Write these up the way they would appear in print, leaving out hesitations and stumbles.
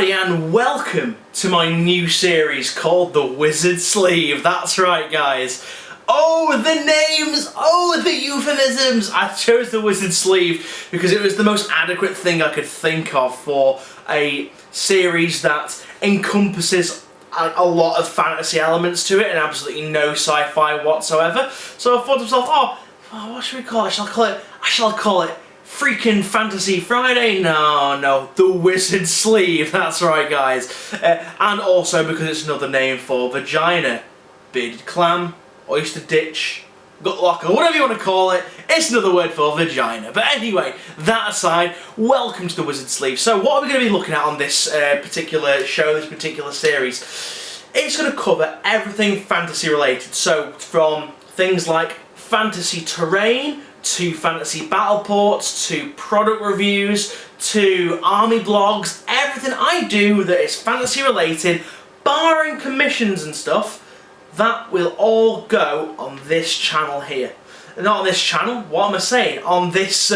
everybody and welcome to my new series called The Wizard Sleeve. That's right guys. Oh, the names! Oh, the euphemisms! I chose The Wizard Sleeve because it was the most adequate thing I could think of for a series that encompasses a lot of fantasy elements to it and absolutely no sci-fi whatsoever. So I thought to myself, oh, what should we call it? I shall call it freaking Fantasy Friday? No, The Wizard Sleeve, that's right guys. And also because it's another name for vagina, bearded clam, oyster ditch, gut locker, whatever you want to call it, it's another word for vagina. But anyway, that aside, welcome to The Wizard Sleeve. So what are we going to be looking at on this particular show, this particular series? It's going to cover everything fantasy related, so from things like fantasy terrain, to fantasy battle ports, to product reviews, to army blogs, everything I do that is fantasy related, barring commissions and stuff, that will all go on this channel here. Not on this channel, what am I saying? On this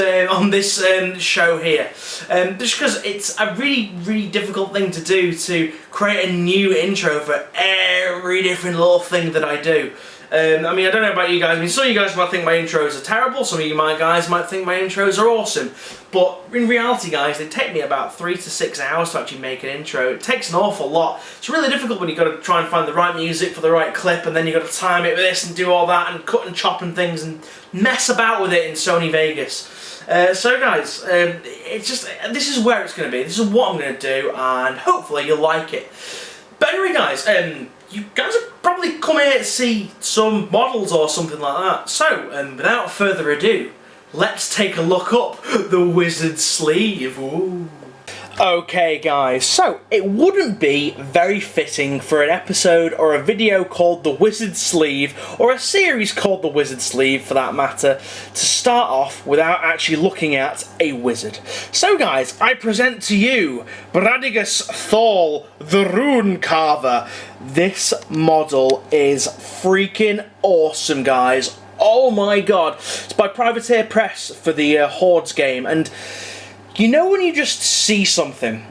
show here. Just because it's a really difficult thing to do, to create a new intro for every different little thing that I do. I mean, I don't know about you guys. I mean, some of you guys might think my intros are terrible. Some of you guys might think my intros are awesome. But in reality, guys, they take me about 3 to 6 hours to actually make an intro. It takes an awful lot. It's really difficult when you've got to try and find the right music for the right clip, and then you've got to time it with this and do all that and cut and chop and things and mess about with it in Sony Vegas. So guys, this is where it's going to be. This is what I'm going to do, and hopefully you'll like it. But anyway, guys, you guys have probably come here to see some models or something like that. So, without further ado, let's take a look up The Wizard Sleeve. Ooh. Okay guys, so it wouldn't be very fitting for an episode or a video called The Wizard Sleeve, or a series called The Wizard Sleeve for that matter, to start off without actually looking at a wizard. So guys, I present to you Bradigus Thal, the Rune Carver. This model is freaking awesome guys. Oh my god. It's by Privateer Press for the Hordes game, and you know when you just see something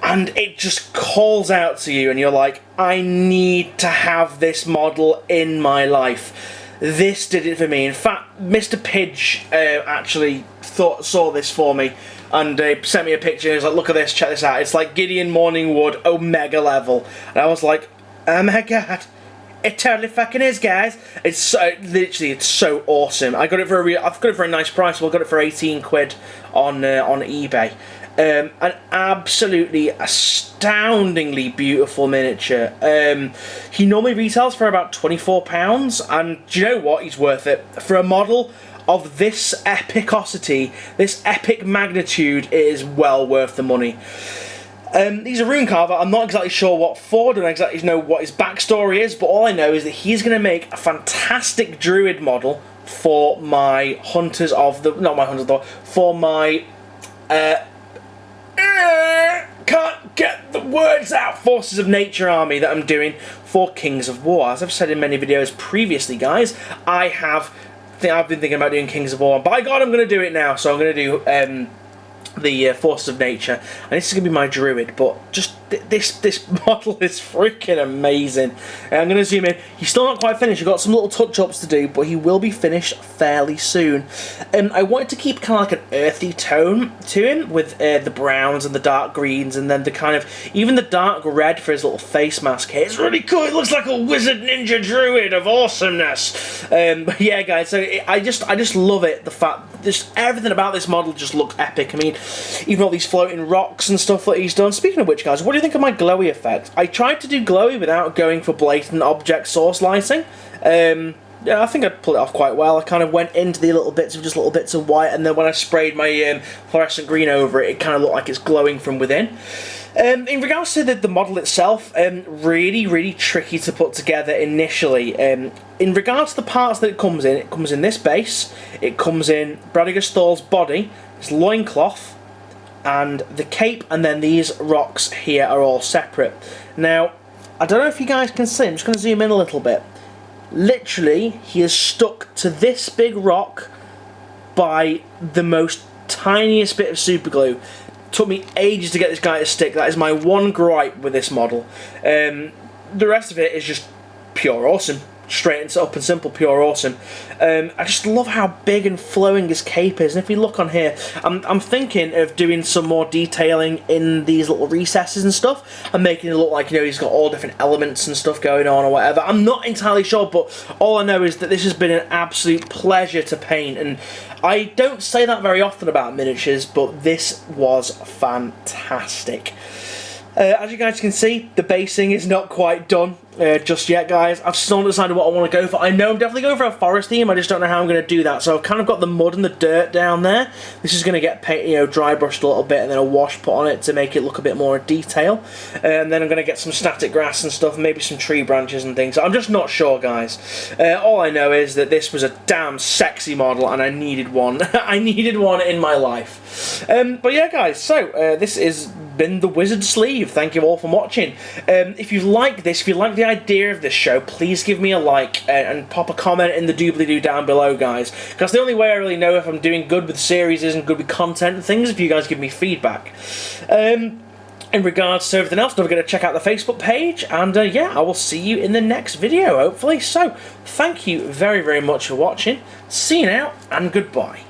and it just calls out to you and you're like, I need to have this model in my life. This did it for me. In fact, Mr. Pidge actually saw this for me and sent me a picture. He was like, look at this, check this out. It's like Gideon Morningwood Omega level. And I was like, oh my god. It totally fucking is, guys. It's so, literally, it's so awesome. I got it for I've got it for a nice price. Well, I got it for 18 quid on eBay. An absolutely astoundingly beautiful miniature. He normally retails for about £24, and do you know what? He's worth it for a model of this epicosity, this epic magnitude. It is well worth the money. He's a rune carver. I'm not exactly sure what for, don't exactly know what his backstory is, but all I know is that he's going to make a fantastic druid model for my hunters of the, not my hunters though, for my, can't get the words out, Forces of Nature army that I'm doing for Kings of War. As I've said in many videos previously, guys, I've been thinking about doing Kings of War, and by God, I'm going to do it now. So I'm going to do, the Forces of Nature, and this is going to be my druid, but just this model is freaking amazing. I'm going to zoom in. He's still not quite finished. I've got some little touch-ups to do, but he will be finished fairly soon. I wanted to keep kind of like an earthy tone to him with the browns and the dark greens, and then the kind of, even the dark red for his little face mask here. It's really cool. It looks like a wizard ninja druid of awesomeness. But yeah, guys, so I just love it. The fact, just everything about this model just looks epic. I mean, even all these floating rocks and stuff that he's done. Speaking of which, guys, what do you think of my glowy effect? I tried to do glowy without going for blatant object source lighting. Yeah, I think I pulled it off quite well. I kind of went into the little bits of white, and then when I sprayed my fluorescent green over it, it kind of looked like it's glowing from within. In regards to the model itself, really tricky to put together initially. In regards to the parts that it comes in this base, it comes in Bradigus Thal's body, his loincloth, and the cape, and then these rocks here are all separate. Now, I don't know if you guys can see, I'm just going to zoom in a little bit. Literally, he is stuck to this big rock by the most tiniest bit of super glue. Took me ages to get this guy to stick. That is my one gripe with this model. The rest of it is just pure awesome. Straight and up and simple, pure awesome. I just love how big and flowing his cape is, and if you look on here, I'm thinking of doing some more detailing in these little recesses and stuff, and making it look like, you know, he's got all different elements and stuff going on or whatever. I'm not entirely sure, but all I know is that this has been an absolute pleasure to paint, and I don't say that very often about miniatures, but this was fantastic. As you guys can see, the basing is not quite done just yet, guys. I've still not decided what I want to go for. I know I'm definitely going for a forest theme, I just don't know how I'm going to do that. So I've kind of got the mud and the dirt down there. This is going to get paint, you know, dry brushed a little bit, and then a wash put on it to make it look a bit more detail. And then I'm going to get some static grass and stuff, maybe some tree branches and things. I'm just not sure, guys. All I know is that this was a damn sexy model, and I needed one. I needed one in my life. But yeah, guys, so this has been the Wizard Sleeve. Thank you all for watching. If you like this, if you like the idea of this show, please give me a like and pop a comment in the doobly-doo down below, guys, because the only way I really know if I'm doing good with series and good with content and things, if you guys give me feedback. In regards to everything else, don't forget to check out the Facebook page, and yeah, I will see you in the next video, hopefully. So, thank you very, very much for watching. See you now, and goodbye.